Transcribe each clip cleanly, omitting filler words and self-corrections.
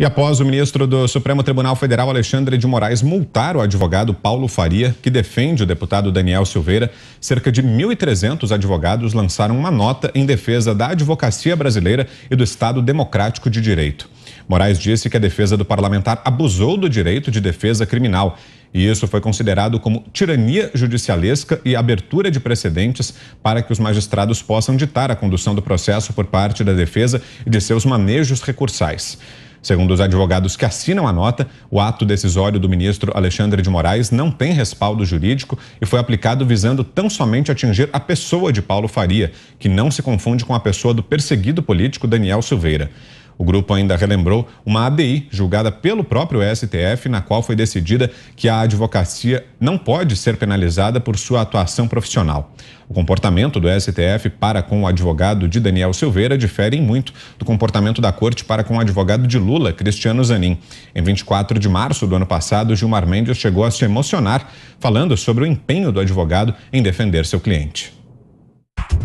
E após o ministro do Supremo Tribunal Federal, Alexandre de Moraes, multar o advogado Paulo Faria, que defende o deputado Daniel Silveira, cerca de 1.300 advogados lançaram uma nota em defesa da advocacia brasileira e do Estado Democrático de Direito. Moraes disse que a defesa do parlamentar abusou do direito de defesa criminal. E isso foi considerado como tirania judicialesca e abertura de precedentes para que os magistrados possam ditar a condução do processo por parte da defesa e de seus manejos recursais. Segundo os advogados que assinam a nota, o ato decisório do ministro Alexandre de Moraes não tem respaldo jurídico e foi aplicado visando tão somente atingir a pessoa de Paulo Faria, que não se confunde com a pessoa do perseguido político Daniel Silveira. O grupo ainda relembrou uma ADI julgada pelo próprio STF, na qual foi decidida que a advocacia não pode ser penalizada por sua atuação profissional. O comportamento do STF para com o advogado de Daniel Silveira difere muito do comportamento da corte para com o advogado de Lula, Cristiano Zanin. Em 24 de março do ano passado, Gilmar Mendes chegou a se emocionar, falando sobre o empenho do advogado em defender seu cliente.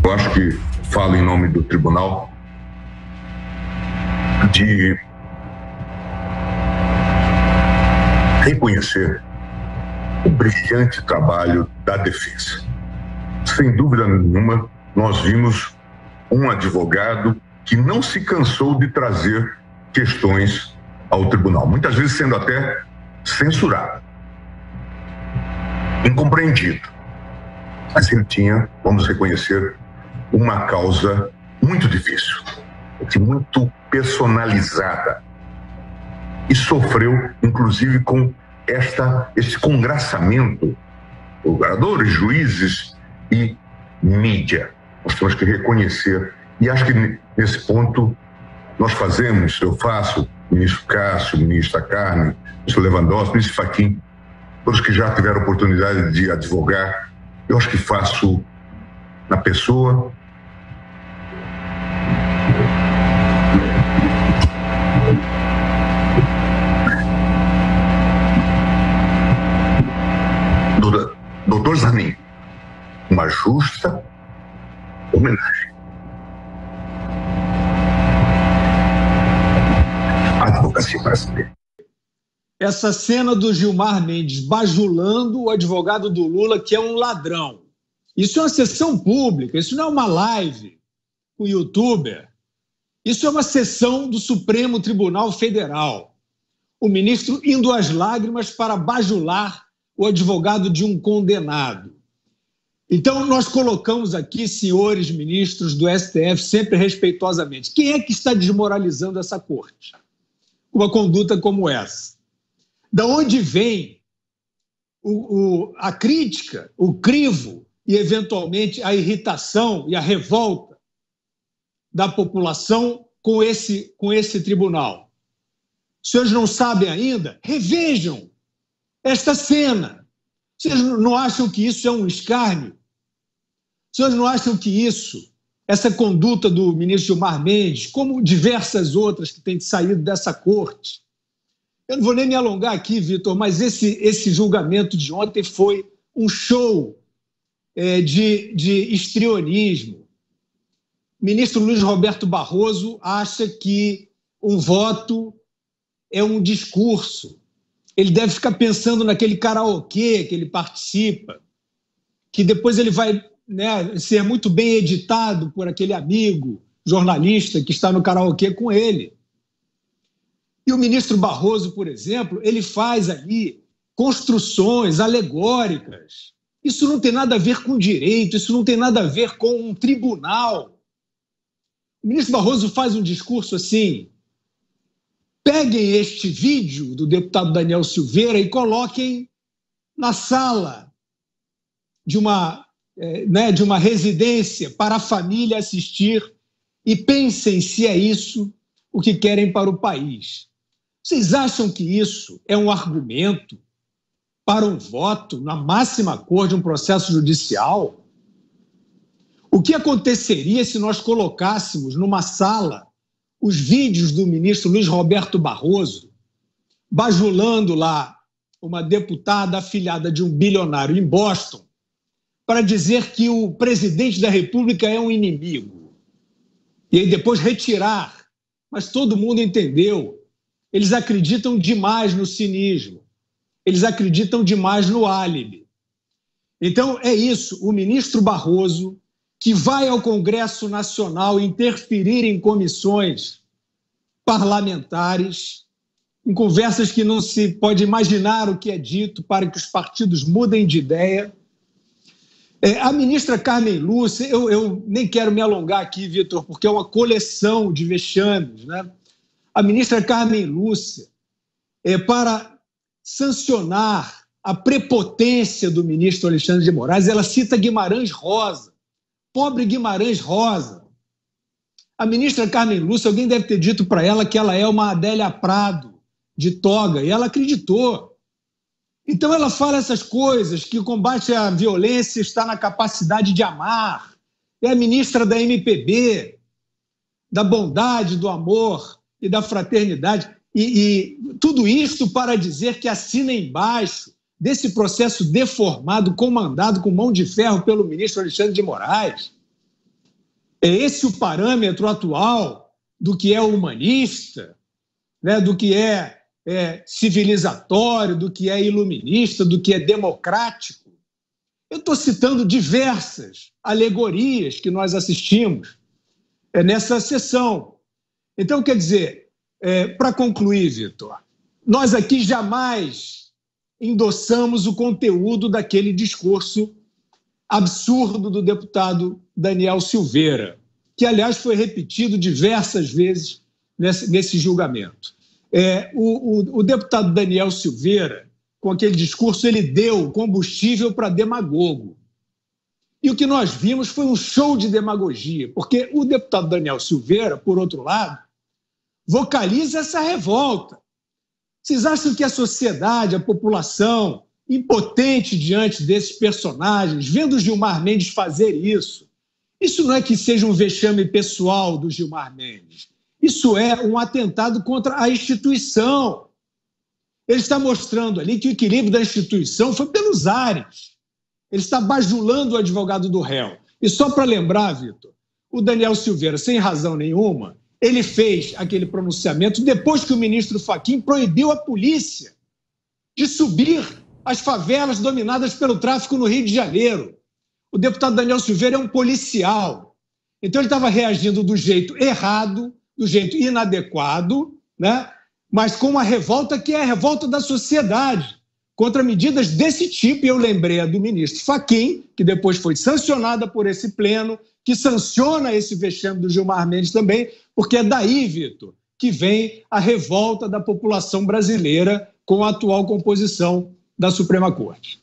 Eu acho que falo em nome do tribunal de reconhecer o brilhante trabalho da defesa. Sem dúvida nenhuma, nós vimos um advogado que não se cansou de trazer questões ao tribunal, muitas vezes sendo até censurado, incompreendido. Mas ele tinha, vamos reconhecer, uma causa muito difícil, muito personalizada, e sofreu inclusive com esse congraçamento, procuradores, juízes e mídia. Nós temos que reconhecer, e acho que nesse ponto eu faço, o ministro Cássio, o ministro Carmen, o ministro Lewandowski, o ministro Fachin, todos que já tiveram oportunidade de advogar, eu acho que faço na pessoa Dr. Zanin uma justa homenagem à advocacia brasileira. Essa cena do Gilmar Mendes bajulando o advogado do Lula, que é um ladrão. Isso é uma sessão pública, isso não é uma live com o youtuber. Isso é uma sessão do Supremo Tribunal Federal. O ministro indo às lágrimas para bajular o advogado de um condenado. Então, nós colocamos aqui, senhores ministros do STF, sempre respeitosamente, quem é que está desmoralizando essa corte? Uma conduta como essa. Da onde vem a crítica, o crivo e, eventualmente, a irritação e a revolta da população com esse tribunal? Os senhores não sabem ainda? Revejam esta cena. Vocês não acham que isso é um escárnio? Vocês não acham que essa conduta do ministro Gilmar Mendes, como diversas outras que têm saído dessa corte, eu não vou nem me alongar aqui, Vitor, mas esse julgamento de ontem foi um show de histrionismo. O ministro Luiz Roberto Barroso acha que um voto é um discurso. Ele deve ficar pensando naquele karaokê que ele participa, que depois ele vai ser muito bem editado por aquele amigo jornalista que está no karaokê com ele. E o ministro Barroso, por exemplo, ele faz ali construções alegóricas. Isso não tem nada a ver com direito, isso não tem nada a ver com um tribunal. O ministro Barroso faz um discurso assim: peguem este vídeo do deputado Daniel Silveira e coloquem na sala de uma residência para a família assistir e pensem se é isso o que querem para o país. Vocês acham que isso é um argumento para um voto na máxima corte de um processo judicial? O que aconteceria se nós colocássemos numa sala os vídeos do ministro Luiz Roberto Barroso bajulando lá uma deputada afilhada de um bilionário em Boston para dizer que o presidente da República é um inimigo? E aí depois retirar. Mas todo mundo entendeu Eles acreditam demais no cinismo. Eles acreditam demais no álibi. Então, é isso. O ministro Barroso, que vai ao Congresso Nacional interferir em comissões parlamentares, em conversas que não se pode imaginar o que é dito para que os partidos mudem de ideia. A ministra Carmen Lúcia, eu nem quero me alongar aqui, Vitor, porque é uma coleção de vexames, né? A ministra Carmen Lúcia, para sancionar a prepotência do ministro Alexandre de Moraes, ela cita Guimarães Rosa, pobre Guimarães Rosa. A ministra Carmen Lúcia, alguém deve ter dito para ela que ela é uma Adélia Prado de toga, e ela acreditou. Então ela fala essas coisas, que o combate à violência está na capacidade de amar. É a ministra da MPB, da bondade, do amor e da fraternidade. E tudo isto para dizer que assina embaixo desse processo deformado, comandado com mão de ferro pelo ministro Alexandre de Moraes. É esse o parâmetro atual do que é humanista, né, do que é civilizatório, do que é iluminista, do que é democrático. Eu estou citando diversas alegorias que nós assistimos nessa sessão. Então, quer dizer, para concluir, Vitor, nós aqui jamais endossamos o conteúdo daquele discurso absurdo do deputado Daniel Silveira, que, aliás, foi repetido diversas vezes nesse julgamento. O deputado Daniel Silveira, com aquele discurso, ele deu combustível para demagogo. E o que nós vimos foi um show de demagogia, porque o deputado Daniel Silveira, por outro lado, vocaliza essa revolta. Vocês acham que a sociedade, a população, impotente diante desses personagens, vendo o Gilmar Mendes fazer isso não é que seja um vexame pessoal do Gilmar Mendes. Isso é um atentado contra a instituição. Ele está mostrando ali que o equilíbrio da instituição foi pelos ares. Ele está bajulando o advogado do réu. E só para lembrar, Vitor, o Daniel Silveira, sem razão nenhuma, ele fez aquele pronunciamento depois que o ministro Fachin proibiu a polícia de subir às favelas dominadas pelo tráfico no Rio de Janeiro. O deputado Daniel Silveira é um policial. Então ele estava reagindo do jeito errado, do jeito inadequado, né? Mas com uma revolta que é a revolta da sociedade contra medidas desse tipo. E eu lembrei a do ministro Fachin, que depois foi sancionada por esse pleno, que sanciona esse vexame do Gilmar Mendes também, porque é daí, Vitor, que vem a revolta da população brasileira com a atual composição da Suprema Corte.